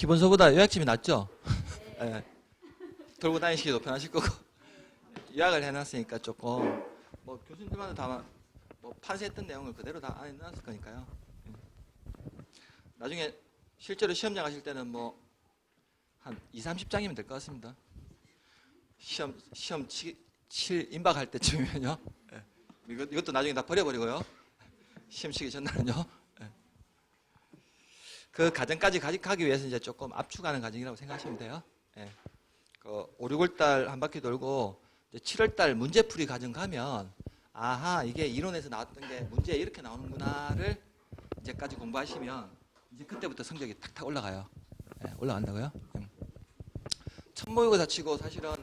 기본서보다 요약집이 낫죠? 예. 돌고 다니시기도 편하실 거고 요약을 해놨으니까 조금 뭐 교수님들마다 다 뭐 판세했던 내용을 그대로 다 안에 넣었을 거니까요. 나중에 실제로 시험장 가실 때는 뭐 한 2, 30장이면 될 것 같습니다. 시험 칠 임박할 때쯤이면요. 예. 이것도 나중에 다 버려버리고요. 시험 치기 전날은요. 예. 그 과정까지 가기 위해서 이제 조금 압축하는 과정이라고 생각하시면 돼요. 예. 그 5, 6월달 한 바퀴 돌고 이제 7월달 문제풀이 과정 가면 아하 이게 이론에서 나왔던 게 문제에 이렇게 나오는구나를 이제까지 공부하시면 이제 그때부터 성적이 탁탁 올라가요. 예, 올라간다고요? 첫 모의고사 치고 사실은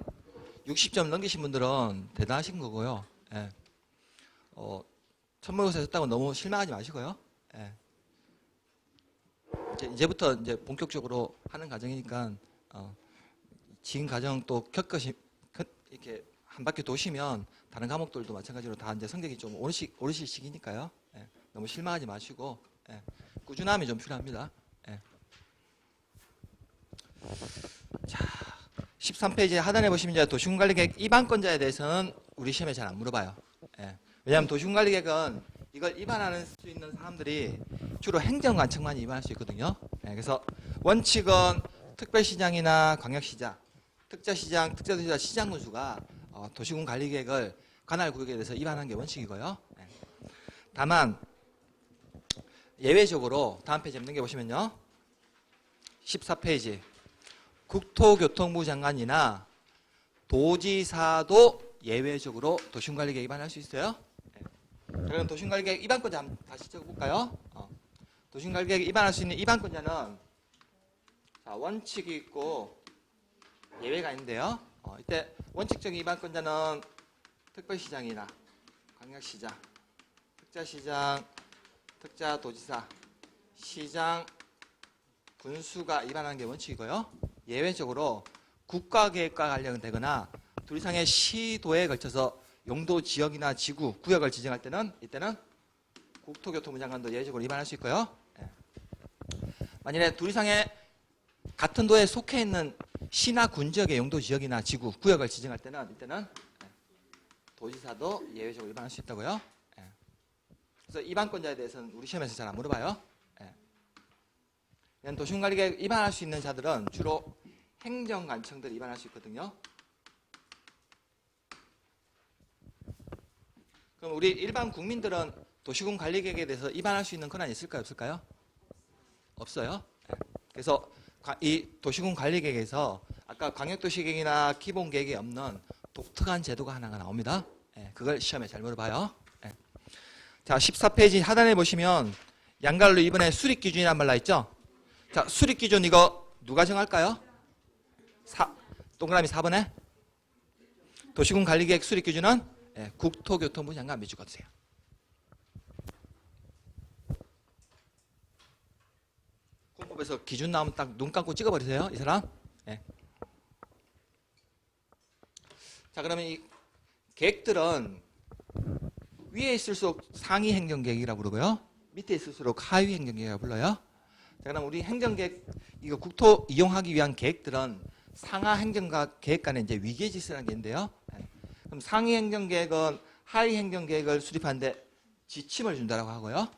60점 넘기신 분들은 대단하신 거고요. 예. 첫 모의고사 했다고 너무 실망하지 마시고요. 예. 이제부터 이제 본격적으로 하는 과정이니까 지금 과정 또 이렇게 한 바퀴 도시면 다른 과목들도 마찬가지로 다 이제 성적이 좀 오르실 시기니까요. 예. 너무 실망하지 마시고 예. 꾸준함이 좀 필요합니다. 예. 자, 13페이지 하단에 보시면 이제 도시군관리계획 입안권자에 대해서는 우리 시험에 잘 안 물어봐요. 예. 왜냐하면 도시군관리계획은 이걸 입안할 수 있는 사람들이 주로 행정관청만 입안할 수 있거든요. 예. 그래서 원칙은 특별시장이나 광역시장, 특자시장, 특자도시장 시장군수가 도시군관리계획을 관할 구역에 대해서 입안하는 게 원칙이고요. 예. 다만 예외적으로 다음 페이지 넘겨보시면요. 14페이지 국토교통부 장관이나 도지사도 예외적으로 도시군관리계획 입안할 수 있어요. 네. 그럼 도시군관리계획 입안권자 한번 다시 적어볼까요? 도시군관리계획 입안할 수 있는 입안권자는 자, 원칙이 있고 예외가 있는데요. 이때 원칙적인 입안권자는 특별시장이나 광역시장, 특자시장, 특자도지사, 시장, 군수가 입안하는 게 원칙이고요. 예외적으로 국가계획과 관련되거나 둘 이상의 시도에 걸쳐서 용도 지역이나 지구, 구역을 지정할 때는 이때는 국토교통부 장관도 예외적으로 입안할 수 있고요. 예. 만일에 둘 이상의 같은 도에 속해 있는 시나 군 지역의 용도 지역이나 지구, 구역을 지정할 때는 이때는 도지사도 예외적으로 입안할 수 있다고요. 예. 그래서 입안권자에 대해서는 우리 시험에서 잘 안 물어봐요. 예. 도시군관리계획 입안할 수 있는 자들은 주로 행정관청들 입안할 수 있거든요. 그럼 우리 일반 국민들은 도시군관리계획에 대해서 입안할 수 있는 권한이 있을까요? 없을까요? 없어요. 예. 그래서 이 도시군관리계획에서 아까 광역도시계획이나 기본계획이 없는 독특한 제도가 하나가 나옵니다. 예. 그걸 시험에 잘 물어봐요. 예. 자, 14페이지 하단에 보시면 양갈로 이번에 수립기준이란 말 나있죠? 자, 수립기준 이거 누가 정할까요? 동그라미 4번에 도시군관리계획 수립기준은 국토교통부 장관 밑줄 그어주세요. 공법에서 기준 나오면 딱 눈 감고 찍어버리세요. 이 사람. 예. 자, 그러면 이 계획들은 위에 있을수록 상위 행정계획이라고 부르고요. 밑에 있을수록 하위 행정계획이라고 불러요. 자, 그럼 우리 행정계획, 이거 국토 이용하기 위한 계획들은 상하 행정과 계획 간에 이제 위계질서라는 게 있는데요. 그럼 상위 행정계획은 하위 행정계획을 수립하는데 지침을 준다라고 하고요.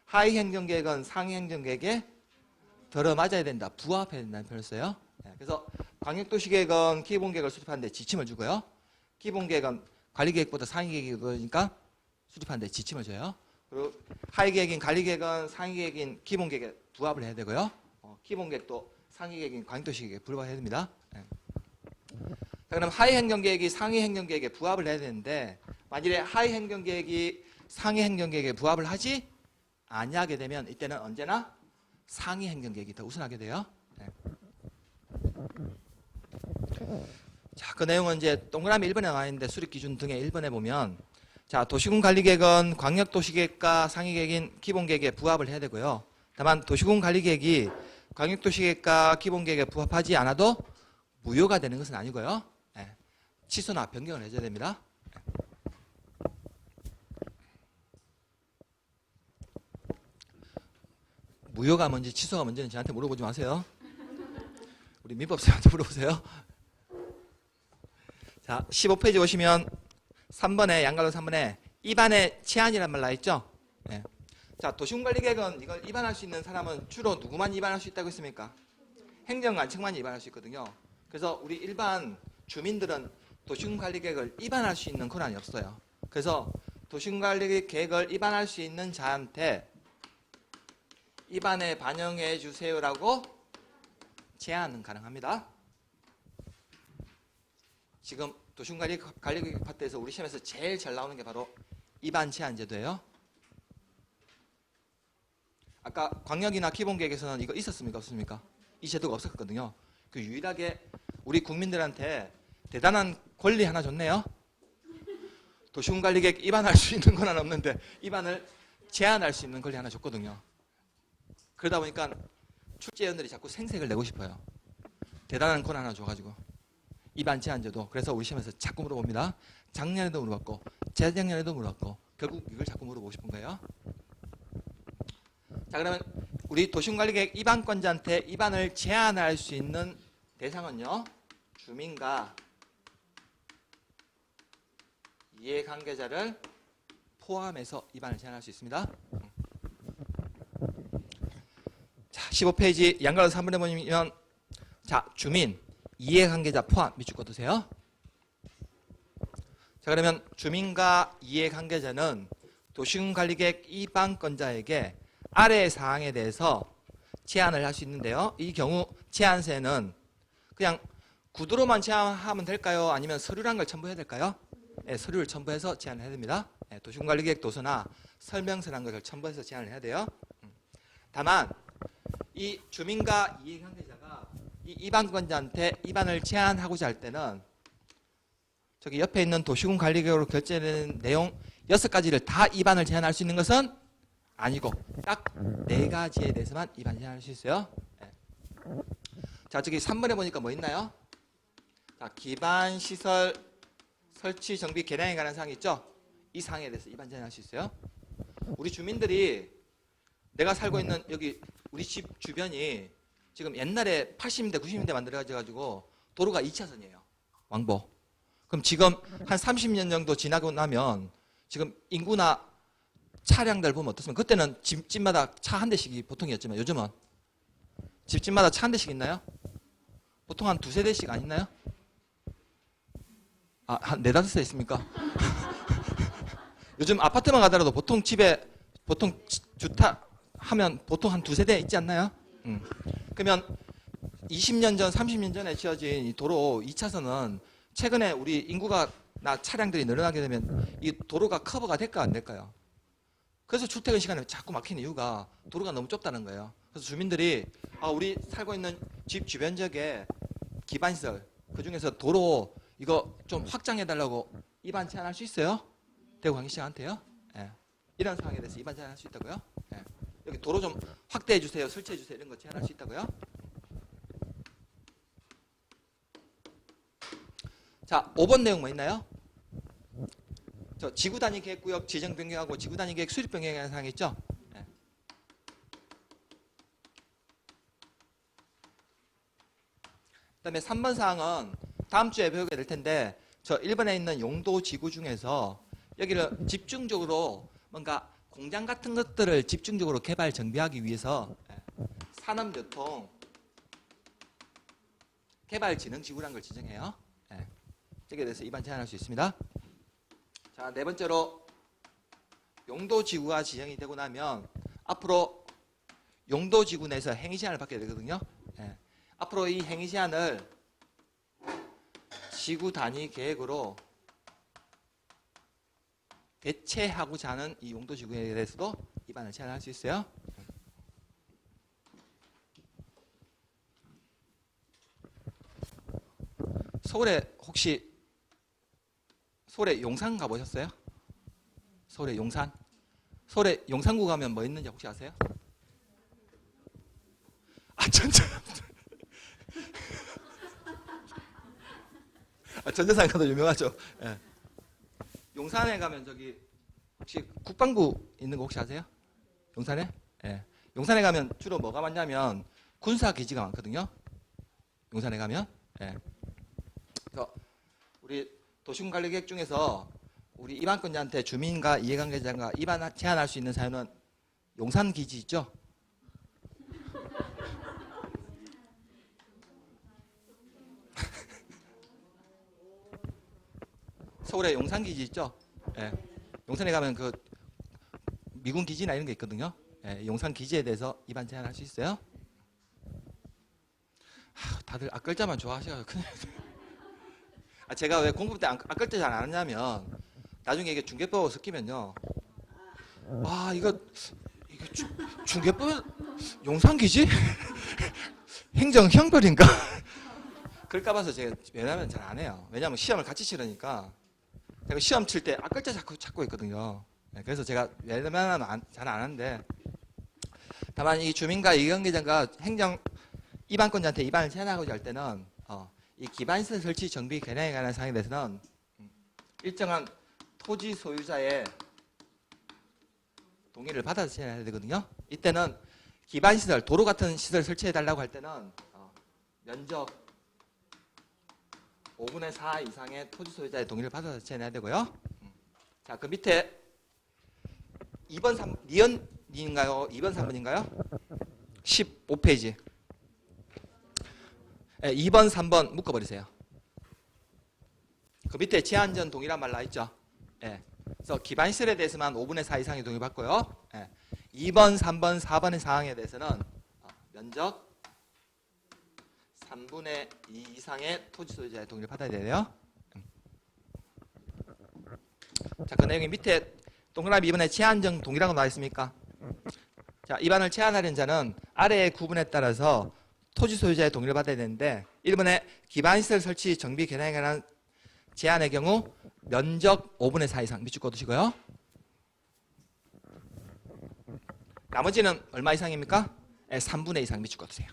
하위 행정계획은 상위 행정계획에 들어맞아야 된다, 부합해야 된다는 표현을 써요. 그래서 광역도시계획은 기본계획을 수립하는데 지침을 주고요. 기본계획은 관리계획보다 상위계획이니까 수립하는데 지침을 줘요. 그리고 하위계획인 관리계획은 상위계획인 기본계획에 부합을 해야 되고요. 기본계획도 상위계획인 광역도시계획에 부합해야 됩니다. 자, 그럼 하위 행정계획이 상위 행정계획에 부합을 해야 되는데 만일에 하위 행정계획이 상위 행정계획에 부합을 하지 아니하게 되면 이때는 언제나 상위 행정계획이 더 우선하게 돼요. 자, 그 내용은 이제 동그라미 1번에 나와 있는데 수립기준 등의 1번에 보면 자, 도시군관리계획은 광역도시계획과 상위계획인 기본계획에 부합을 해야 되고요. 다만 도시군관리계획이 광역도시계획과 기본계획에 부합하지 않아도 무효가 되는 것은 아니고요. 취소나 변경을 해줘야 됩니다. 무효가 뭔지 취소가 뭔지는 저한테 물어보지 마세요. 우리 민법쌤한테 물어보세요. 자, 15페이지 보시면 3번에 양갈로 3번에 입안의 제한이란 말 나있죠? 네. 자, 도시군관리계획은 이걸 입안할 수 있는 사람은 주로 누구만 입안할 수 있다고 했습니까? 행정관청만 입안할 수 있거든요. 그래서 우리 일반 주민들은 도시군관리계획을 입안할 수 있는 권한이 없어요. 그래서 도시군관리계획을 입안할 수 있는 자한테 입안에 반영해 주세요라고 제안은 가능합니다. 지금 도시군관리계획 파트에서 우리 시험에서 제일 잘 나오는 게 바로 입안 제한 제도예요. 아까 광역이나 기본계획에서는 이거 있었습니까? 없습니까? 이 제도가 없었거든요. 그 유일하게 우리 국민들한테 대단한 권리 하나 줬네요. 도시군관리계획 입안할 수 있는 건 하나 없는데 입안을 제한할 수 있는 권리 하나 줬거든요. 그러다 보니까 출제위원들이 자꾸 생색을 내고 싶어요. 대단한 권한 하나 줘가지고. 입안 제한 제도. 그래서 우리 시험에서 자꾸 물어봅니다. 작년에도 물어봤고 재작년에도 물어봤고 결국 이걸 자꾸 물어보고 싶은 거예요. 자, 그러면 우리 도시군관리계획 입안권자한테 입안을 제한할 수 있는 대상은요. 주민과 이해관계자를 포함해서 입안을 제한할 수 있습니다. 자, 15페이지 양가로 3번에 보면 자, 주민, 이해관계자 포함 밑줄 긋으세요. 자, 그러면 주민과 이해관계자는 도시군관리계획 입안권자에게 아래의 사항에 대해서 제한을 할 수 있는데요. 이 경우 제한세는 그냥 구두로만 제한하면 될까요? 아니면 서류란 걸 첨부해야 될까요? 네, 서류를 첨부해서 제한을 해야 됩니다. 네, 도시군관리계획 도서나 설명서란 것을 첨부해서 제한을 해야 돼요. 다만 이 주민과 이해관계자가 이 입안권자한테 입안을 제한하고자 할 때는 저기 옆에 있는 도시군관리계획으로 결제되는 내용 6가지를 다 입안을 제한할 수 있는 것은 아니고 딱 4가지에 대해서만 입안 제한할 수 있어요. 네. 자, 저기 3번에 보니까 뭐 있나요? 자, 기반시설 설치 정비 개량에 관한 사항이 있죠? 이 사항에 대해서 입안 제한할 수 있어요. 우리 주민들이 내가 살고 있는 여기 우리 집 주변이 지금 옛날에 80년대 90년대 만들어가지고 도로가 2차선이에요. 왕복. 그럼 지금 한 30년 정도 지나고 나면 지금 인구나 차량들 보면 어떻습니까? 그때는 집집마다 차 한 대씩이 보통이었지만 요즘은 집집마다 차 한 대씩 있나요? 보통 한 2-3대씩 안 있나요? 아, 한 4-5대 있습니까? 요즘 아파트만 가더라도 보통 집에 보통 주택 하면 보통 한 2-3대 있지 않나요? 그러면 20년 전, 30년 전에 지어진 이 도로 2차선은 최근에 우리 인구가 나 차량들이 늘어나게 되면 이 도로가 커버가 될까 안 될까요? 그래서 출퇴근 시간에 자꾸 막히는 이유가 도로가 너무 좁다는 거예요. 그래서 주민들이 우리 살고 있는 집 주변 지역에 기반시설 그중에서 도로 이거 좀 확장해달라고 입안 제한할 수 있어요? 대구광역시장한테요? 예. 이런 상황에 대해서 입안 제한할 수 있다고요? 예. 여기 도로 좀 확대해주세요, 설치해주세요 이런 거 제한할 수 있다고요? 자, 5번 내용 뭐 있나요? 저 지구단위 계획구역 지정 변경하고 지구단위 계획 수립 변경에 관한 사항이 있죠? 네. 그다음에 3번 사항은 다음 주에 배우게 될 텐데 저 1번에 있는 용도 지구 중에서 여기를 집중적으로 뭔가 공장 같은 것들을 집중적으로 개발 정비하기 위해서 산업교통 개발진흥지구라는 걸 지정해요. 여기에 대해서 입안 제한할 수 있습니다. 자, 4번째로 용도지구가 지정이 되고 나면 앞으로 용도지구 내에서 행위제한을 받게 되거든요. 앞으로 이 행위제한을 지구 단위 계획으로 대체하고자 하는 이 용도지구에 대해서도 입안을 제한할 수 있어요. 서울에 혹시 서울에 용산 가보셨어요? 서울에 용산? 서울에 용산구 가면 뭐 있는지 혹시 아세요? 전자상가도 전자상가도 유명하죠. 예. 용산에 가면 저기 혹시 국방부 있는 거 혹시 아세요? 용산에? 예. 용산에 가면 주로 뭐가 많냐면 군사기지가 많거든요. 용산에 가면. 예. 그래서 우리 도시군관리계획 중에서 우리 입안권자한테 주민과 이해관계자가 입안 제한할 수 있는 사유는 용산 기지 있죠? 서울에 용산 기지 있죠? 예. 용산에 가면 그 미군 기지나 이런 게 있거든요. 예. 용산 기지에 대해서 입안 제한할 수 있어요. 다들 앞글자만 좋아하셔가지고. 제가 왜 공부 때 앞글자 잘 안 하냐면 나중에 이게 중개법하고 섞이면요. 이거 중개법 용산기지? 행정형벌인가? 그럴까 봐서 제가 왜냐면 잘 안 해요. 왜냐면 시험을 같이 치르니까 제가 시험 칠 때 앞글자 자꾸 찾고 있거든요. 그래서 제가 왜냐면 잘 안 하는데 다만 이 주민과 이해관계자가 행정 입안권자한테 입안을 제한하고자 할 때는 이 기반시설 설치 정비 개량에 관한 사항에 대해서는 일정한 토지 소유자의 동의를 받아서 제한해야 되거든요. 이때는 기반시설, 도로 같은 시설 설치해달라고 할 때는 면적 5분의 4 이상의 토지 소유자의 동의를 받아서 제한해야 되고요. 자, 그 밑에 2번, 3, 니은인가요? 2번, 3번인가요? 15페이지. 2번, 3번 묶어버리세요. 그 밑에 제한 전 동의란 말 나있죠? 그래서 기반시설에 대해서만 5분의 4 이상의 동의 받고요. 2번, 3번, 4번의 사항에 대해서는 면적 3분의 2 이상의 토지 소유자의 동의를 받아야 돼요. 자, 그 내용이 밑에 동그라미 2번에 제한적 동의라고 나와 있습니까? 자, 입안을 제한하려는 자는 아래의 구분에 따라서 토지 소유자의 동의를 받아야 되는데 1번에 기반시설 설치 정비 개량에 관한 제한의 경우 면적 5분의 4 이상 밑줄 꺼두시고요. 나머지는 얼마 이상입니까? 3분의 2 이상 밑줄 꺼두세요.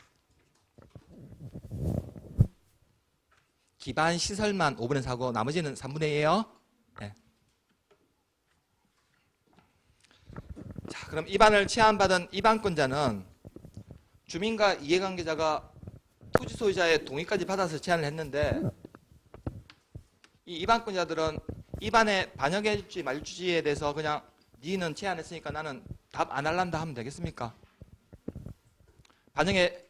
기반시설만 5분의 4고 나머지는 3분의 2예요. 자, 그럼 입안을 제한받은 입안권자는 주민과 이해관계자가 토지 소유자의 동의까지 받아서 제한을 했는데 이 입안권자들은 입안에 반영해줄지 말줄지에 대해서 그냥 니는 제한했으니까 나는 답 안 할란다 하면 되겠습니까? 반영에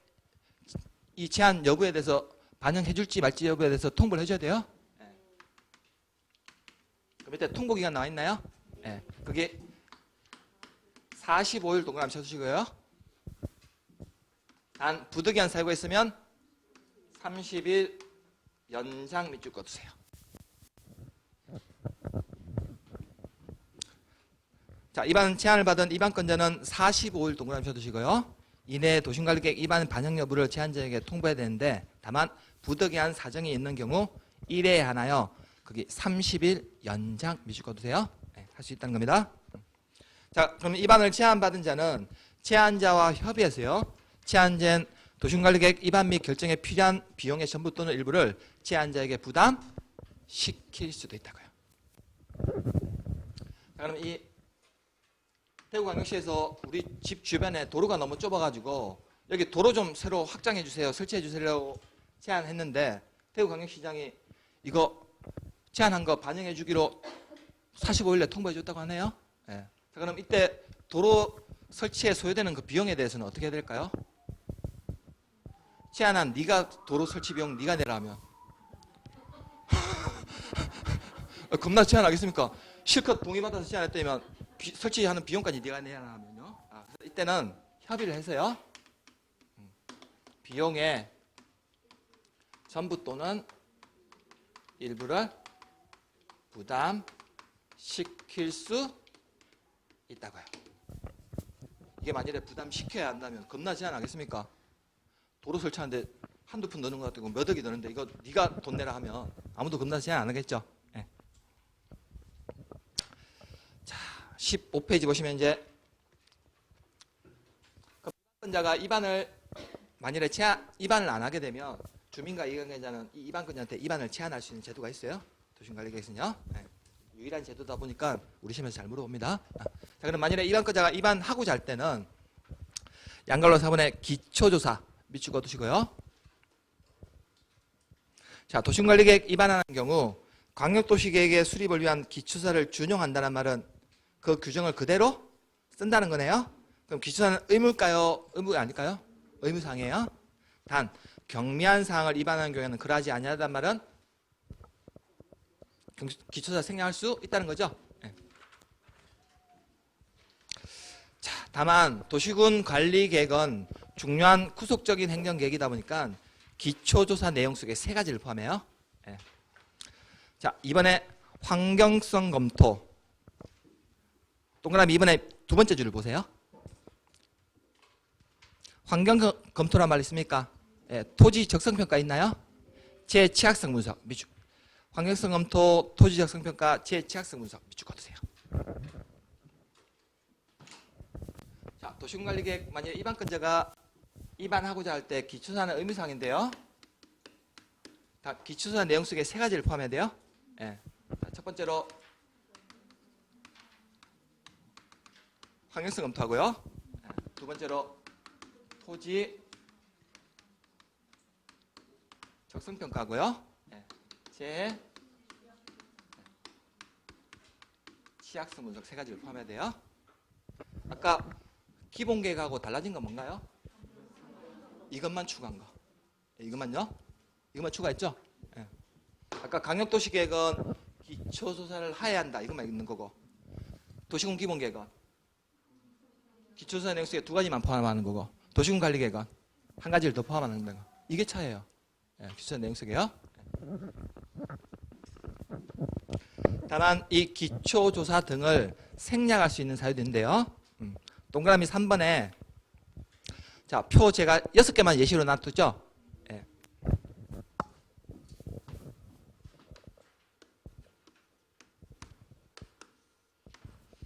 이 제한 여부에 대해서 반영해줄지 말지 여부에 대해서 통보를 해줘야 돼요. 그 밑에 통보기간 나와 있나요? 그게 45일 동그라미 쳐주시고요. 단 부득이한 사유가 있으면 30일 연장 밑줄 꺼두세요. 자, 입안 제한을 받은 입안권자는 45일 동그라미 쳐두시고요. 이내 도심관리계획 입안 반영 여부를 제한자에게 통보해야 되는데 다만 부득이한 사정이 있는 경우 1회에 하나요. 거기 30일 연장 밑줄 꺼두세요. 할 수 있다는 겁니다. 자, 그럼 입안을 제한받은 자는 제한자와 협의해서요. 제한된 도심관리계획 입안 및 결정에 필요한 비용의 전부 또는 일부를 제한자에게 부담시킬 수도 있다고요. 자, 그럼 이 대구광역시에서 우리 집 주변에 도로가 너무 좁아가지고 여기 도로 좀 새로 확장해 주세요, 설치해 주세요 제안했는데 대구광역시장이 이거 제안한 거 반영해 주기로 45일에 통보해 줬다고 하네요. 자, 그럼 이때 도로 설치에 소요되는 그 비용에 대해서는 어떻게 해야 될까요? 제안한 네가 도로 설치 비용 네가 내라면 겁나 제안하겠습니까? 실컷 동의받아서 제안했다면 설치하는 비용까지 네가 내야 하면요. 그래서 이때는 협의를 해서요. 비용의 전부 또는 일부를 부담시킬 수 있다고요. 이게 만약에 부담시켜야 한다면 겁나 제한하겠습니까? 도로 설치하는데 한두 푼 넣는 것 같고 몇 억이 드는데 이거 네가 돈 내라 하면 아무도 겁나 제한 안 하겠죠. 15페이지 보시면 이제 입안권자가 입안을 만일에 입안을 안 하게 되면 주민과 이해관계자는 이 입안권자한테 입안을 제한할 수 있는 제도가 있어요. 도심관리계획에서는요. 유일한 제도다 보니까 우리 시험에서 잘 물어봅니다. 자, 그럼 만일에 입안권자가 입안하고자 할 때는 양갈로 4번의 기초조사 밑줄 꺼두시고요. 자, 도시관리계획 위반하는 경우 광역도시계획의 수립을 위한 기초사를 준용한다는 말은 그 규정을 그대로 쓴다는 거네요. 그럼 기초사는 의무일까요? 의무가 아닐까요? 의무사항이에요. 단 경미한 사항을 위반하는 경우에는 그러하지 아니하다는 말은 기초사 생략할 수 있다는 거죠. 네. 자, 다만 도시군 관리계획은 중요한 구속적인 행정계획이다 보니까 기초조사 내용 속에 세 가지를 포함해요. 네. 자, 이번에 환경성 검토. 동그라미 이번에 두 번째 줄을 보세요. 환경 검토란 말 있습니까? 예, 토지 적성평가 있나요? 제 취약성 분석 밑줄. 환경성 검토, 토지 적성평가, 제 취약성 분석 밑줄 꺼두세요. 자, 도시군관리계획 만약 위반건자가 위반하고자 할 때 기초사는 의무사항인데요. 다 기초사 내용 속에 세 가지를 포함해야 돼요. 예. 자, 첫 번째로 환경성 검토하고요. 예. 두 번째로 토지 적성평가고요. 예. 제 취약성 분석 세 가지를 포함해야 돼요. 아까 기본계획하고 달라진 건 뭔가요? 이것만 추가한 거. 예, 이것만요. 이것만 추가했죠? 예. 아까 강력도시계획은 기초조사를 하야 한다. 이것만 있는 거고. 도시군 기본계획은 기초조사 내용 속에 두 가지만 포함하는 거고. 도시군 관리계획은 한 가지를 더 포함하는 거. 이게 차예요. 예, 기초조사 내용 속에요. 다만 이 기초조사 등을 생략할 수 있는 사유도 있는데요. 동그라미 3번에 자, 표 제가 6개만 예시로 놔두죠. 예.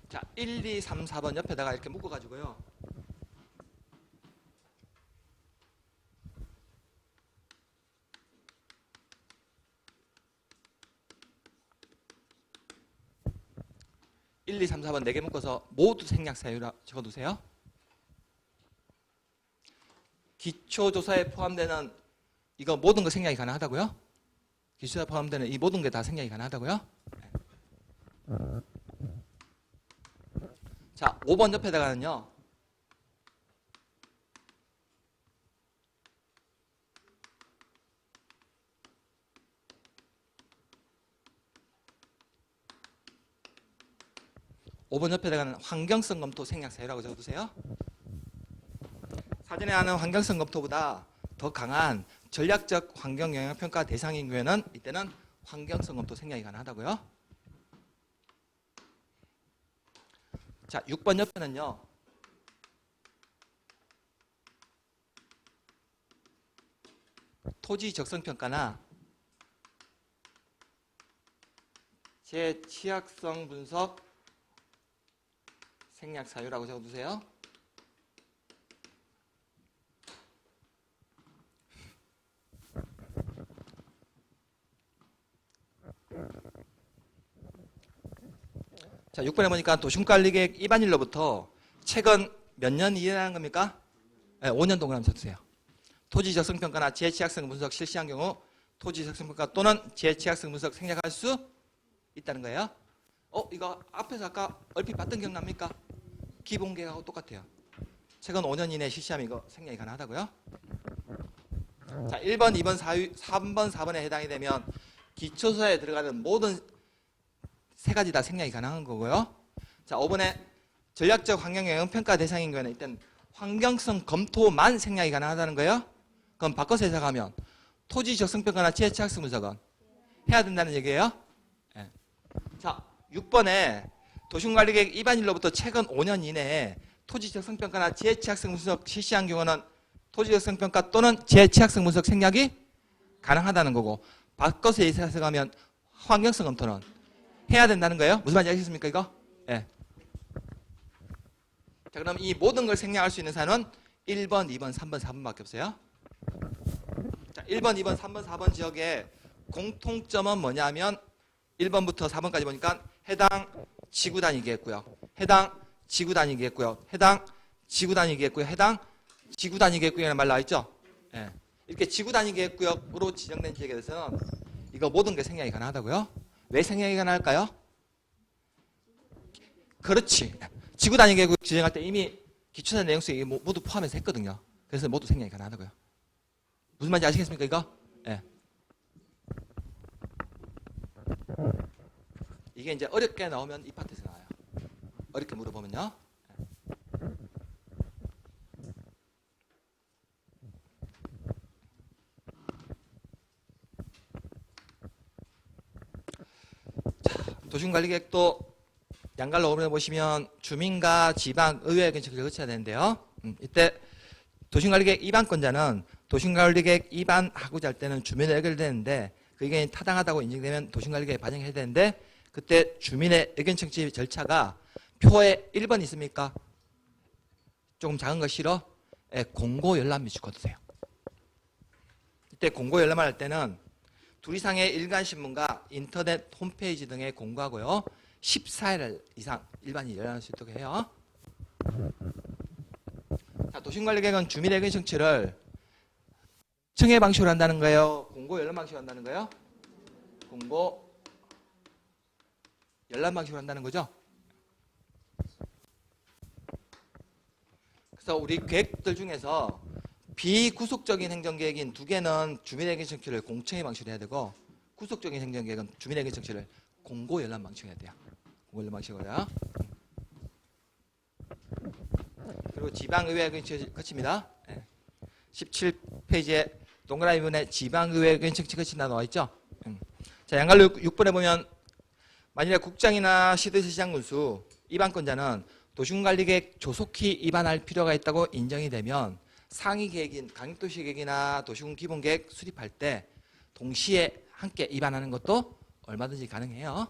자, 1, 2, 3, 4번 옆에다가 이렇게 묶어가지고요. (1, 2, 3, 4번) 4개 묶어서 모두 생략 사유라 적어두세요. 기초조사에 포함되는 이거 모든 거 생략이 가능하다고요? 기초조사에 포함되는 이 모든 게 다 생략이 가능하다고요? 자, 5번 옆에다가는요. (5번) 옆에다가는 환경성 검토 생략 사유라고 적어두세요. 사전에 하는 환경성 검토보다 더 강한 전략적 환경 영향 평가 대상인 경우에는 이때는 환경성 검토 생략이 가능하다고요. 자, 6번 옆에는요. 토지 적성 평가나 제 취약성 분석 생략 사유라고 적어두세요. 자, 6번에 보니까 도시군관리계획 위반일로부터 최근 몇 년 이내라는 겁니까? 네, 5년 동그라미 쳐주세요. 토지 적성평가나 재취약성 분석 실시한 경우 토지 적성평가 또는 재취약성 분석 생략할 수 있다는 거예요. 이거 앞에서 아까 얼핏 봤던 기억납니까? 기본계획하고 똑같아요. 최근 5년 이내 실시하면 이거 생략이 가능하다고요. 자, 1번, 2번, 3번, 4번에 해당이 되면 기초조사에 들어가는 모든 세 가지 다 생략이 가능한 거고요. 자, 5번에 전략적 환경영향 평가 대상인 경우는 일단 환경성 검토만 생략이 가능하다는 거예요. 그럼 바꿔서 해석하면 토지 적성평가나 재취약성 분석은 해야 된다는 얘기예요. 네. 자, 6번에 도시군관리계획 위반일로부터 최근 5년 이내에 토지 적성평가나 재취약성 분석 실시한 경우는 토지 적성평가 또는 재취약성 분석 생략이 가능하다는 거고, 바꿔서 해석하면 환경성 검토는 해야 된다는 거예요. 무슨 말인지 아시겠습니까, 이거? 예. 네. 자, 그럼 이 모든 걸 생략할 수 있는 사유는 1번, 2번, 3번, 4번밖에 없어요. 자, 1번, 2번, 3번, 4번 지역의 공통점은 뭐냐면 1번부터 4번까지 보니까 해당 지구 단위겠고요. 해당 지구 단위겠고요. 해당 지구 단위겠고요. 해당 지구 단위겠고요라는 말 나와 있죠. 예. 이렇게 지구 단위계획구역으로 지정된 지역에 대해서는 이거 모든 게 생략이 가능하다고요? 왜 생략이 가능할까요? 그렇지. 지구 단위 계획 지정할 때 이미 기초산 내용수에 모두 포함해서 했거든요. 그래서 모두 생략이 가능하다고요. 무슨 말인지 아시겠습니까, 이거? 예. 이게 이제 어렵게 나오면 이 파트에서 나와요. 어렵게 물어보면요. 도시관리계획도 양갈로 오른에 보시면 주민과 지방 의회 근처를 거쳐야 되는데요. 이때 도시관리계획 입안권자는 도시관리계획 입안하고자 할 때는 주민의 의견을 내는데 그 의견이 타당하다고 인정되면 도시관리계획에 반영해야 되는데 그때 주민의 의견 청취 절차가 표에 1번 있습니까? 조금 작은 거 싫어? 네, 공고 열람 미치거든요. 이때 공고 열람을 할 때는 2 이상의 일간신문과 인터넷 홈페이지 등에 공고하고요. 14일 이상 일반인이 열람할 수 있도록 해요. 자, 도심관리계획은 주민의 의견 청취를 청해 방식으로 한다는 거예요? 공고 열람 방식으로 한다는 거예요? 공고 열람 방식으로 한다는 거죠? 그래서 우리 계획들 중에서 비구속적인 행정계획인 2개는 주민의 의견 청취를 공청회 방식으로 해야 되고 구속적인 행정계획은 주민의 의견 청취를 공고 열람 방식으로 해야 돼요. 공고 열람 방식으로요. 그리고 지방의회 의견 거칩니다. 17페이지에 동그라미 부분에 지방의회 의견 청취 거친다 나와 있죠. 자, 양갈로 6번에 보면 만일에 국장이나 시도시장 군수 입안권자는 도시군관리계획 조속히 입안할 필요가 있다고 인정이 되면 상위 계획인 강력도시 계획이나 도시군 기본계획 수립할 때 동시에 함께 입안하는 것도 얼마든지 가능해요.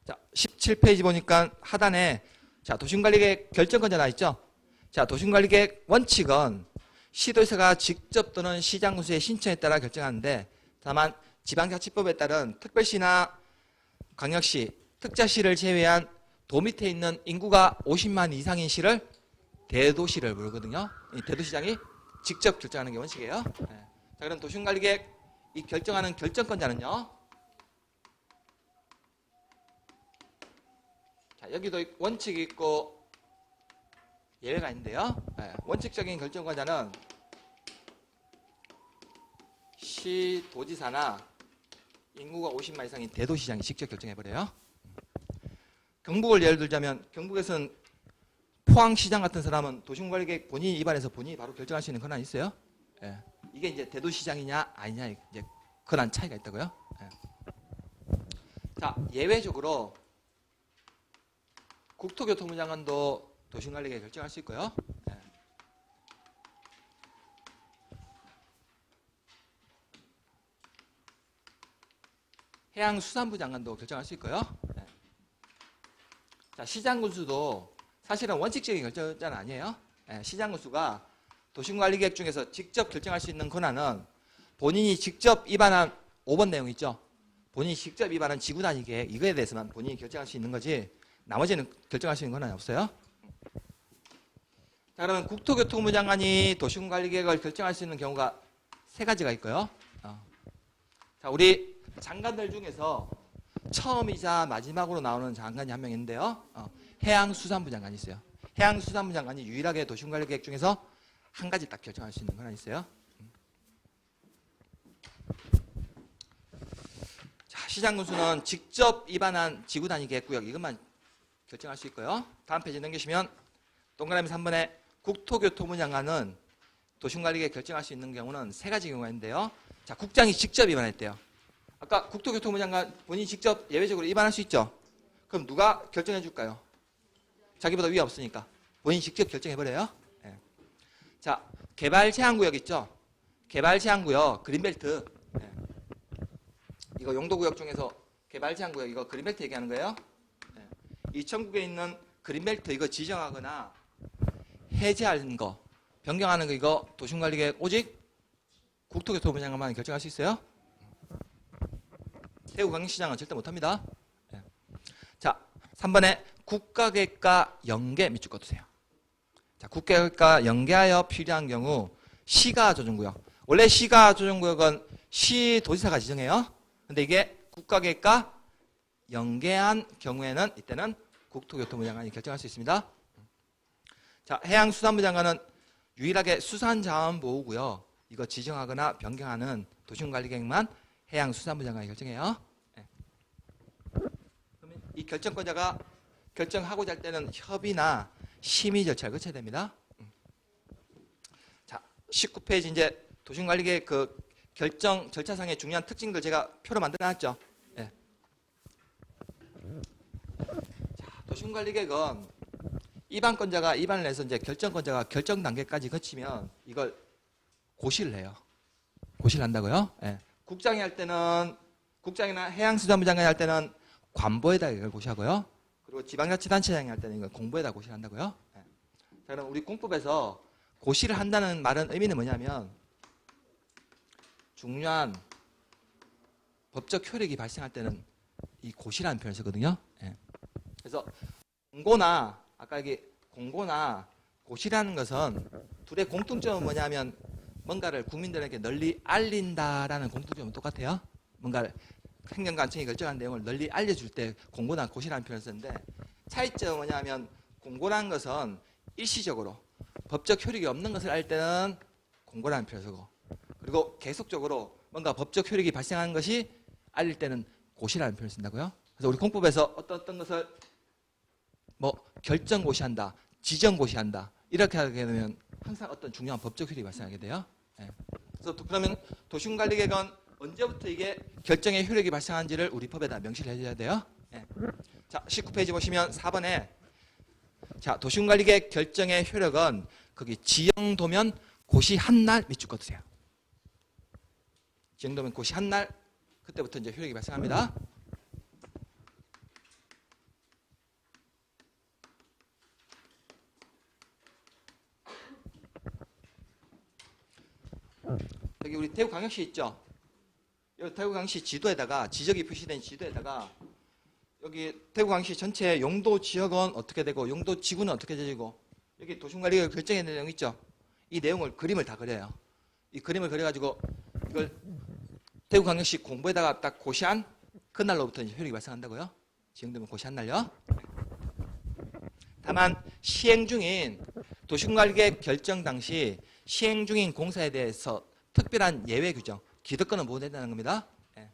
자, 17페이지 보니까 하단에 자, 도시군관리계획 결정권자 나와 있죠. 자, 도시군관리계획 원칙은 시도지사가 직접 또는 시장군수의 신청에 따라 결정하는데 다만 지방자치법에 따른 특별시나 광역시, 특자시를 제외한 도 밑에 있는 인구가 50만 이상인 시를 대도시를 부르거든요. 이 대도시장이 직접 결정하는 게 원칙이에요. 자, 그럼 도시군관리계획 이 결정하는 결정권자는요. 자, 여기도 원칙이 있고 예외가 있는데요. 원칙적인 결정권자는 시도지사나 인구가 50만 이상인 대도시장이 직접 결정해버려요. 경북을 예를 들자면 경북에서는 포항시장 같은 사람은 도시군관리계획 본인이 입안해서 본인이 바로 결정할 수 있는 권한이 있어요. 예. 이게 이제 대도시장이냐 아니냐 이제 권한 차이가 있다고요. 예. 자, 예외적으로 국토교통부 장관도 도시군관리계획 결정할 수 있고요. 예. 해양수산부 장관도 결정할 수 있고요. 예. 자, 시장군수도 사실은 원칙적인 결정자는 아니에요. 예, 시장군수가 도시군관리계획 중에서 직접 결정할 수 있는 권한은 본인이 직접 입안한 5번 내용 있죠. 본인이 직접 입안한 지구단위계획 이거에 대해서만 본인이 결정할 수 있는 거지 나머지는 결정할 수 있는 권한이 없어요. 자, 그러면 국토교통부 장관이 도시군관리계획을 결정할 수 있는 경우가 3가지가 있고요. 자, 우리 장관들 중에서 처음이자 마지막으로 나오는 장관이 한 명 있는데요. 해양수산부 장관이 있어요. 해양수산부 장관이 유일하게 도시군관리계획 중에서 한 가지 딱 결정할 수 있는 권한이 있어요. 자, 시장군수는 직접 입안한 지구단위계획구역 이것만 결정할 수 있고요. 다음 페이지 넘기시면 동그라미 3번에 국토교통부 장관은 도시군관리계획 결정할 수 있는 경우는 3가지 경우가 있는데요. 자, 국장이 직접 입안했대요. 아까 국토교통부 장관 본인이 직접 예외적으로 입안할 수 있죠. 그럼 누가 결정해 줄까요? 자기보다 위에 없으니까 본인이 직접 결정해버려요. 네. 자, 개발 제한구역 있죠. 개발 제한구역 그린벨트. 네. 이거 용도구역 중에서 개발 제한구역 이거 그린벨트 얘기하는 거예요. 네. 이 전국에 있는 그린벨트 이거 지정하거나 해제하는 거 변경하는 거 이거 도시군관리계획 오직 국토교통부 장관만 결정할 수 있어요. 대구 광역시장은 절대 못합니다. 네. 자, 3번에 국가계획과 연계 밑줄 꺼두세요. 자, 국가계획과 연계하여 필요한 경우 시가조정구역. 원래 시가조정구역은 시도지사가 지정해요. 근데 이게 국가계획과 연계한 경우에는 이때는 국토교통부 장관이 결정할 수 있습니다. 자, 해양수산부 장관은 유일하게 수산자원보호구역 이거 지정하거나 변경하는 도시군관리계획만 해양수산부 장관이 결정해요. 네. 그러면 이 결정권자가 결정하고자 할 때는 협의나 심의 절차를 거쳐야 됩니다. 자, 19페이지 이제 도시군관리계획 그 결정 절차상의 중요한 특징들 제가 표로 만들어놨죠. 네. 자, 도시군관리계획은 입안권자가 입안을 해서 이제 결정권자가 결정 단계까지 거치면 이걸 고시를 해요. 고시를 한다고요? 네. 국장이 할 때는 국장이나 해양수산부 장관이 할 때는 관보에다 이걸 고시하고요. 그리고 지방자치단체장이 할 때는 이걸 공보에다 고시를 한다고요. 네. 자, 그럼 우리 공법에서 고시를 한다는 말은 의미는 뭐냐면 중요한 법적 효력이 발생할 때는 이 고시라는 표현을 쓰거든요. 네. 그래서 공고나 아까 이게 공고나 고시라는 것은 둘의 공통점은 뭐냐면 뭔가를 국민들에게 널리 알린다라는 공통점은 똑같아요. 뭔가를 행정관청이 결정한 내용을 널리 알려줄 때 공고나 고시라는 표현을 쓰는데 차이점은 뭐냐면 공고라는 것은 일시적으로 법적 효력이 없는 것을 알 때는 공고라는 표현을 쓰고 그리고 계속적으로 뭔가 법적 효력이 발생하는 것이 알릴 때는 고시라는 표현을 쓴다고요. 그래서 우리 공법에서 어떤 것을 뭐 결정고시한다, 지정고시한다 이렇게 하게 되면 항상 어떤 중요한 법적 효력이 발생하게 돼요. 네. 그래서 그러면 도시군관리계획은 언제부터 이게 결정의 효력이 발생한지를 우리 법에다 명시를 해줘야 돼요. 네. 자, 19페이지 보시면 4번에 자 도시군관리계획 결정의 효력은 거기 지정도면 고시 한 날 밑줄 꺼두세요. 지정도면 고시 한 날 그때부터 이제 효력이 발생합니다. 여기 우리 대구광역시 있죠? 여기 대구광역시 지도에다가 지적이 표시된 지도에다가 여기 대구광역시 전체 용도 지역은 어떻게 되고 용도 지구는 어떻게 되고 여기 도시군관리계획 결정에 대한 내용 있죠? 이 내용을 그림을 다 그려요. 이 그림을 그려가지고 이걸 대구광역시 공부에다가 딱 고시한 그날로부터 이제 효력이 발생한다고요? 지정되면 고시한 날요. 다만 시행 중인 도시군관리계획 결정 당시 시행 중인 공사에 대해서 특별한 예외 규정, 기득권은 보호된다는 겁니다. 예.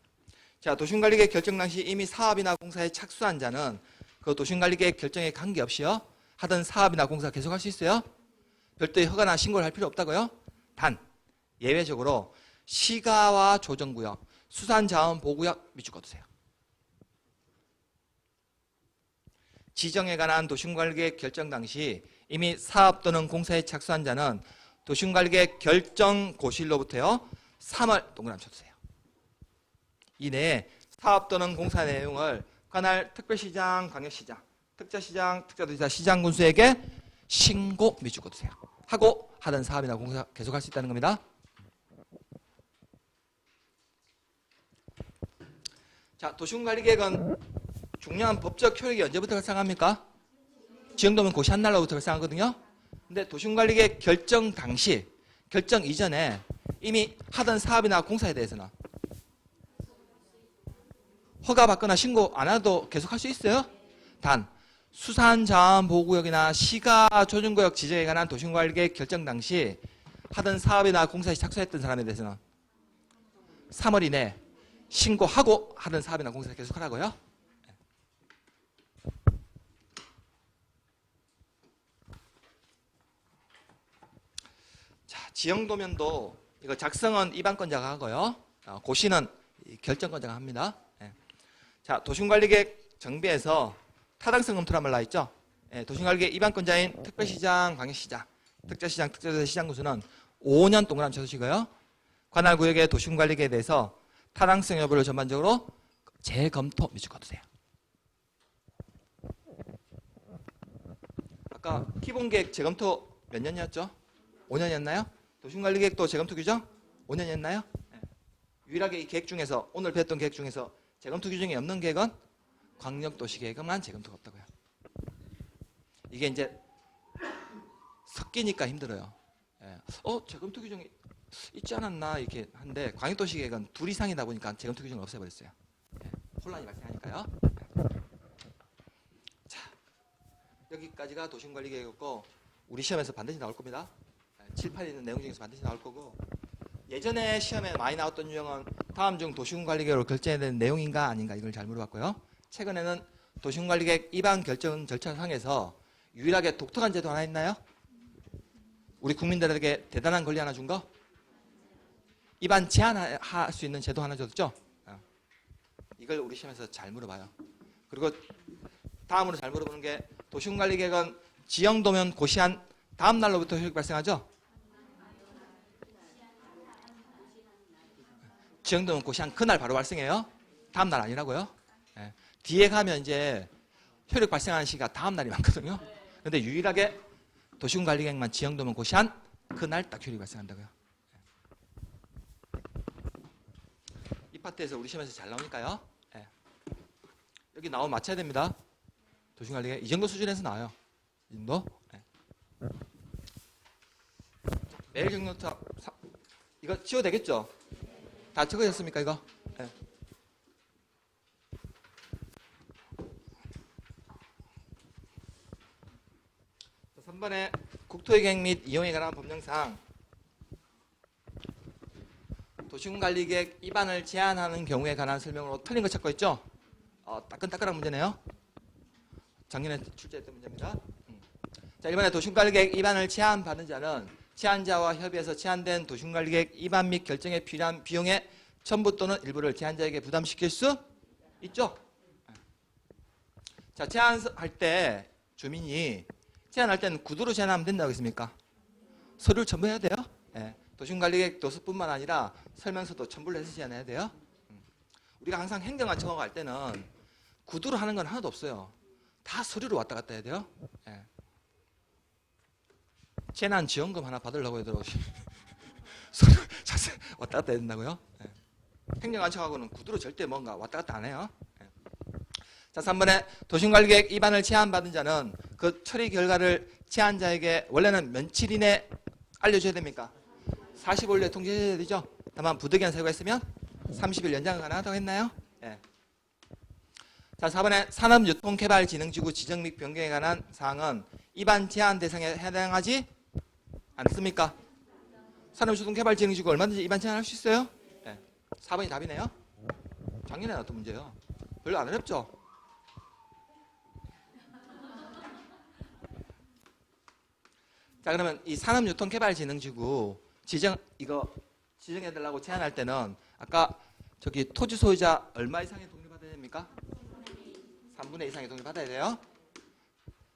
자, 도시군관리계획 결정 당시 이미 사업이나 공사에 착수한 자는 그 도시군관리계획 결정에 관계없이요 하던 사업이나 공사 계속할 수 있어요. 별도의 허가나 신고를 할 필요 없다고요. 단 예외적으로 시가와 조정구역, 수산자원보호구역 밑줄 꺼두세요. 지정에 관한 도시군관리계획 결정 당시 이미 사업 또는 공사에 착수한 자는 도시군관리계획 결정 고시일로부터요 3월 동그라미 쳐주세요. 이내에 사업 또는 공사 내용을 관할 특별시장, 광역시장, 특자시장, 특자도지사, 시장군수에게 신고 밑줄 꺼두세요. 하고 하던 사업이나 공사 계속할 수 있다는 겁니다. 자, 도시군관리계획은 중요한 법적 효력이 언제부터 발생합니까? 지정도면 고시 한 날로부터 발생하거든요. 근데 도시군관리계획 결정 당시, 결정 이전에 이미 하던 사업이나 공사에 대해서는 허가 받거나 신고 안 해도 계속 할 수 있어요. 단 수산자원보호구역이나 시가조정구역 지정에 관한 도시군관리계획 결정 당시 하던 사업이나 공사에 착수했던 사람에 대해서는 3월 이내 신고하고 하던 사업이나 공사를 계속하라고요. 자, 지형도면도 이거 작성은 입안권자가 하고요. 고시는 결정권자가 합니다. 자, 도시군관리계획 정비에서 타당성 검토란 말 나와있죠. 도시군관리계획 입안권자인 특별시장, 광역시장, 특자시장, 특자도지사, 시장군수는 5년 동그라미 쳐주시고요. 관할 구역의 도시군관리계획에 대해서 타당성 여부를 전반적으로 재검토 밑줄 꺼두세요. 아까 기본계획 재검토 몇 년이었죠? 5년이었나요? 도시군관리계획도 재검토 규정 5년이었나요? 네. 유일하게 이 계획 중에서 오늘 배웠던 계획 중에서 재검토 규정이 없는 계획은 광역도시계획만 재검토가 없다고요. 이게 이제 섞이니까 힘들어요. 재검토 규정이 있지 않았나 이렇게 한데 광역도시계획은 둘 이상이다 보니까 재검토 규정을 없애버렸어요. 예, 혼란이 발생하니까요. 자, 여기까지가 도시관리계획이었고 우리 시험에서 반드시 나올 겁니다. 7, 8에 있는 내용 중에서 반드시 나올 거고 예전에 시험에 많이 나왔던 유형은 다음 중 도시군관리계획으로 결정해야 되는 내용인가 아닌가 이걸 잘 물어봤고요. 최근에는 도시군관리계획 입안 결정 절차상에서 유일하게 독특한 제도 하나 있나요? 우리 국민들에게 대단한 권리 하나 준 거? 입안 제한할 수 있는 제도 하나 줬죠? 이걸 우리 시험에서 잘 물어봐요. 그리고 다음으로 잘 물어보는 게 도시군관리계획은 지형도면 고시한 다음 날로부터 효력이 발생하죠? 지형도면 고시한 그날 바로 발생해요. 다음 날 아니라고요. 예. 뒤에 가면 이제 효력 발생하는 시기가 다음 날이 많거든요. 그런데 유일하게 도시군관리계획만 지형도면 고시한 그날 딱 효력이 발생한다고요. 이 파트에서 우리 시험에서 잘 나오니까요. 예. 여기 나오면 맞춰야 됩니다. 도시군관리계획 이 정도 수준에서 나와요. 이 정도. 예. 매일 정노트 이거 지워도 되겠죠? 다 적어졌습니까 이거? 네. 3번에 국토계획 및 이용에 관한 법령상 도시군관리계획 입안을 제한하는 경우에 관한 설명으로 틀린 거 찾고 있죠? 따끈따끈한 문제네요. 작년에 출제했던 문제입니다. 자, 1번에 도시군관리계획 입안을 제한받은 자는 제한자와 협의해서 제한된 도시군관리계획 입안 및 결정에 필요한 비용의 전부 또는 일부를 제한자에게 부담시킬 수 있죠. 자, 제한할 때 주민이 제한할 때는 구두로 제한하면 된다고 했습니까? 서류를 첨부해야 돼요. 예. 도시군관리계획 도서뿐만 아니라 설명서도 첨부를 해서 제한해야 돼요. 우리가 항상 행정관청하고 갈 때는 구두로 하는 건 하나도 없어요. 다 서류로 왔다 갔다 해야 돼요. 예. 재난지원금 하나 받으려고 해도 서류 자세 왔다 갔다 해야 된다고요. 예. 행정관청하고는 구두로 절대 뭔가 왔다 갔다 안 해요. 예. 자, 3번에 도시군관리계획 입안을 제한받은 자는 그 처리 결과를 제한자에게 원래는 며칠 이내 알려줘야 됩니까? 45일 내에 통지해야 되죠. 다만 부득이한 사유가 있으면 30일 연장은 가능하다고 했나요? 예. 자, 4번에 산업유통개발진흥지구 지정 및 변경에 관한 사항은 입안 제한 대상에 해당하지 않습니까? 산업유통개발진흥지구 얼마든지 입안 제한할 수 있어요? 예. 4번이 답이네요. 작년에 나왔던 문제예요. 별로 안 어렵죠? 자, 그러면 이 산업유통개발진흥지구 지정해달라고 제안할 때는 아까 저기 토지 소유자 얼마 이상의 동의를 받아야 됩니까? 3분의 2 이상의 동의를 받아야 돼요.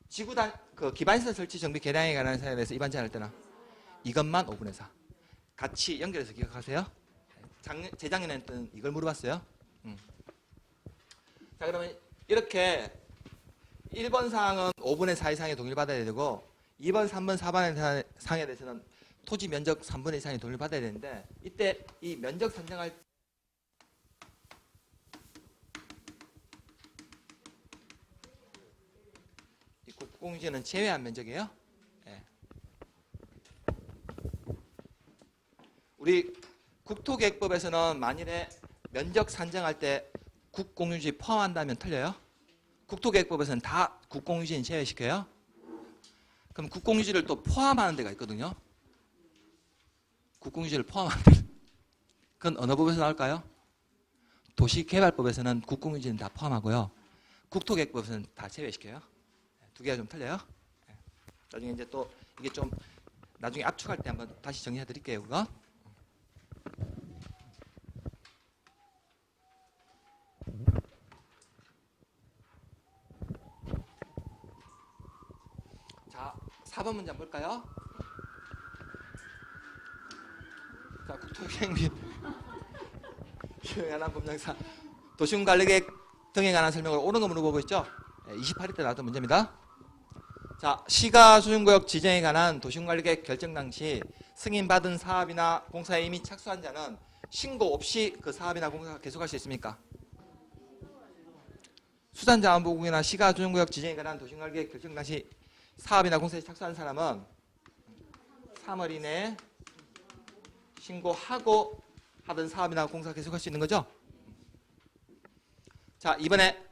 지구단 기반시설 설치 정비 개량에 관한 사항에 대해서 입안 제한할 때는 이것만 5분의 4 같이 연결해서 기억하세요. 재작년에는 이걸 물어봤어요. 자, 그러면 이렇게 1번 사항은 5분의 4 이상의 동의를 받아야 되고 2번, 3번, 4번 사항에 대해서는 토지 면적 3분의 2 이상의 동의를 받아야 되는데 이때 이 면적 산정할 이 국공유지는 제외한 면적이에요. 네. 우리 국토계획법에서는 만일에 면적 산정할 때 국공유지 포함한다면 틀려요. 국토계획법에서는 다 국공유지는 제외시켜요. 그럼 국공유지를 또 포함하는 데가 있거든요. 국공유지를 포함하는 데. 그건 어느 법에서 나올까요? 도시개발법에서는 국공유지는 다 포함하고요. 국토계획법에서는 다 제외시켜요. 두 개가 좀 틀려요. 나중에 이제 또 이게 좀 나중에 압축할 때 한번 다시 정리해 드릴게요. 그거. 자, 4번 문제 한번 볼까요? 자, 국토계획 및 관한 법령상 도시군관리계획 등에 관한 설명을 옳은 거 물어보고 있죠? 28일 때 나왔던 문제입니다. 자, 시가조정구역 지정에 관한 도시군관리계획 결정 당시 승인받은 사업이나 공사에 이미 착수한 자는 신고 없이 그 사업이나 공사가 계속할 수 있습니까? 수산자원보국이나 시가조정구역 지정에 관한 도시군관리계획 결정 당시 사업이나 공사에 착수한 사람은 3월 이내에 신고하고 하던 사업이나 공사 계속할 수 있는 거죠. 자, 이번에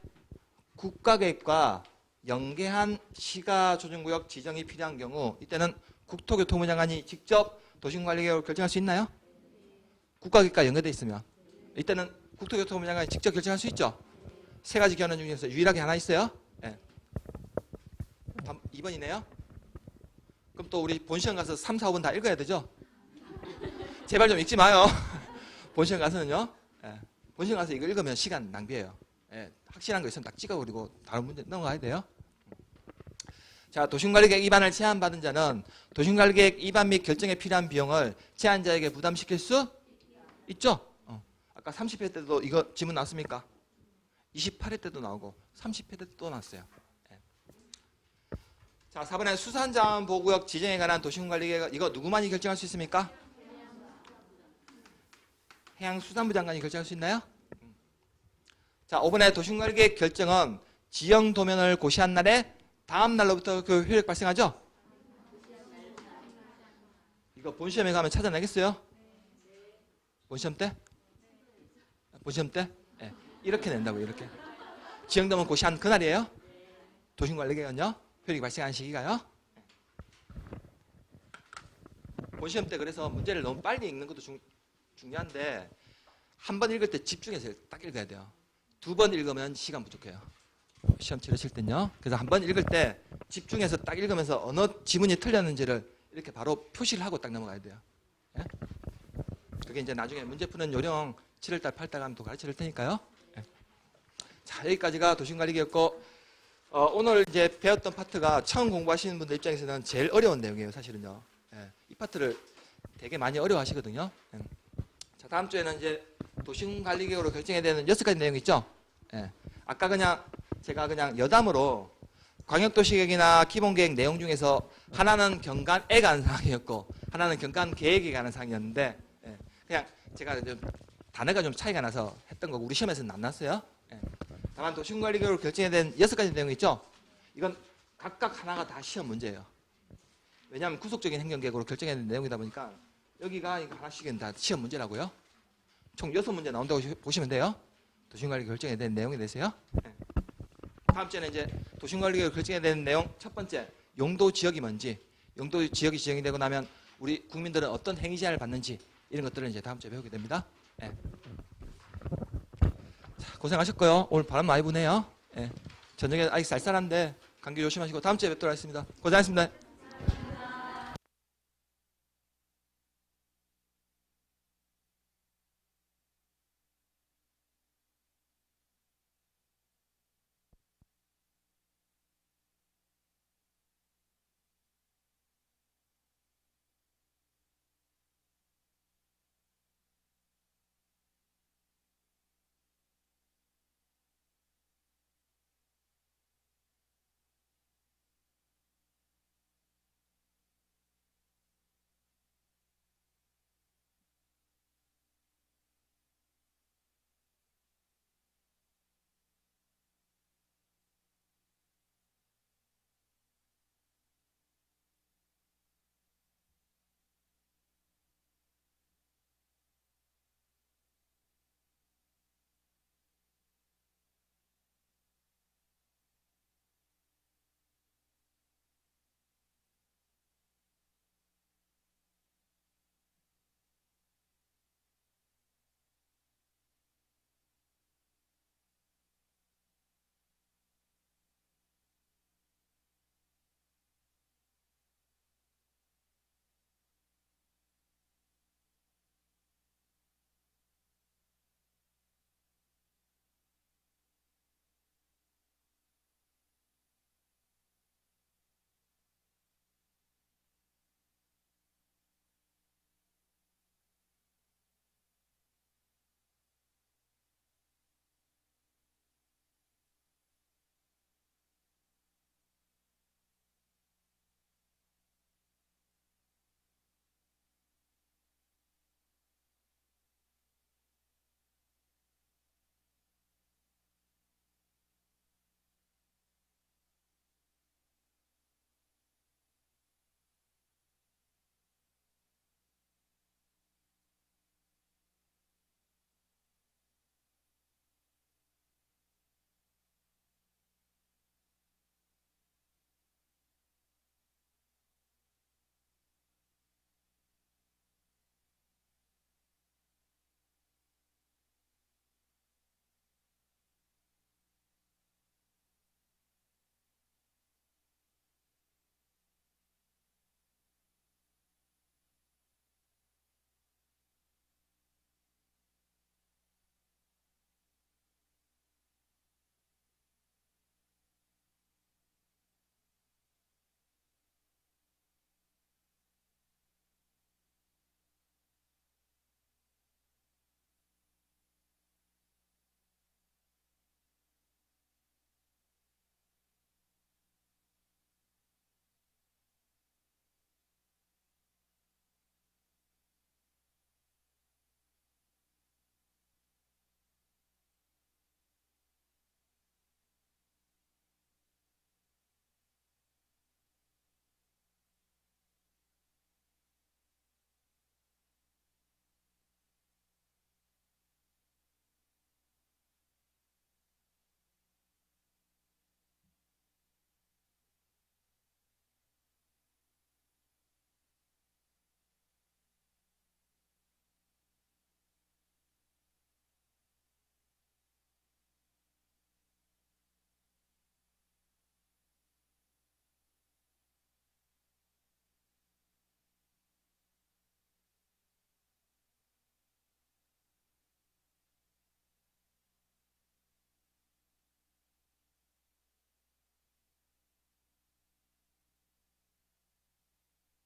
국가계획과 연계한 시가조정구역 지정이 필요한 경우 이때는 국토교통부 장관이 직접 도시관리계획을 결정할 수 있나요? 국가계획과 연계되어 있으면 이때는 국토교통부 장관이 직접 결정할 수 있죠. 세 가지 견해 중에서 유일하게 하나 있어요. 네. 2번이네요. 그럼 또 우리 본시험 가서 3, 4, 5번 다 읽어야 되죠? 제발 좀 읽지 마요. 본시험 가서는요. 네. 본시험 가서 이거 읽으면 시간 낭비예요. 네. 확실한 거 있으면 딱 찍어버리고 다른 문제 넘어가야 돼요. 자, 도심관리계획 위반을 제한받은 자는 도심관리계획 위반 및 결정에 필요한 비용을 제한자에게 부담시킬 수 있죠? 아까 30회 때도 이거 지문 나왔습니까? 28회 때도 나오고 30회 때도 또 나왔어요. 네. 자, 4번에 수산자원보호구역 지정에 관한 도심관리계획 이거 누구만이 결정할 수 있습니까? 해양수산부 장관이 결정할 수 있나요? 자, 5번에 도심관리계획 결정은 지형도면을 고시한 날에 다음 날로부터 그 효력 발생하죠? 이거 본시험에 가면 찾아내겠어요? 본시험 때? 본시험 때? 네. 이렇게 낸다고 이렇게. 지형도면 고시한 그날이에요? 도심관리계획은요? 효력이 발생한 시기가요? 본시험 때 그래서 문제를 너무 빨리 읽는 것도 중요한데 한 번 읽을 때 집중해서 딱 읽어야 돼요. 두 번 읽으면 시간 부족해요. 시험 치르실 때는요. 그래서 한 번 읽을 때 집중해서 딱 읽으면서 어느 지문이 틀렸는지를 이렇게 바로 표시를 하고 딱 넘어가야 돼요. 예? 그게 이제 나중에 문제 푸는 요령 7월달, 8월달 가면 또 가르쳐 줄 테니까요. 예. 자, 여기까지가 도심관리계획고 오늘 이제 배웠던 파트가 처음 공부하시는 분들 입장에서는 제일 어려운 내용이에요, 사실은요. 예. 이 파트를 되게 많이 어려워하시거든요. 예. 자, 다음 주에는 이제 도심관리계획으로 결정해야 되는 6가지 내용 있죠. 예. 아까 제가 그냥 여담으로 광역도시계획이나 기본계획 내용 중에서 하나는 경관에 관한 사항이었고 하나는 경관계획에 관한 사항이었는데 예. 그냥 제가 좀 단어가 좀 차이가 나서 했던 거고 우리 시험에서는 안 났어요. 예. 다만 도심관리계획으로 결정해야 되는 6가지 내용 있죠. 이건 각각 하나가 다 시험 문제예요. 왜냐하면 구속적인 행정계획으로 결정해야 되는 내용이다 보니까 여기가 이거 하나씩은 다 시험 문제라고요. 총 6문제 나온다고 보시면 돼요. 도심관리 결정해야 되는 내용에 대해서요. 네. 다음 주에는 이제 도심관리계획 결정해야 되는 내용 첫 번째 용도 지역이 뭔지, 용도 지역이 지정이 되고 나면 우리 국민들은 어떤 행위 제한을 받는지 이런 것들을 이제 다음 주에 배우게 됩니다. 네. 자, 고생하셨고요. 오늘 바람 많이 부네요. 네. 저녁에 아직 쌀쌀한데 감기 조심하시고 다음 주에 뵙도록 하겠습니다. 고생하셨습니다.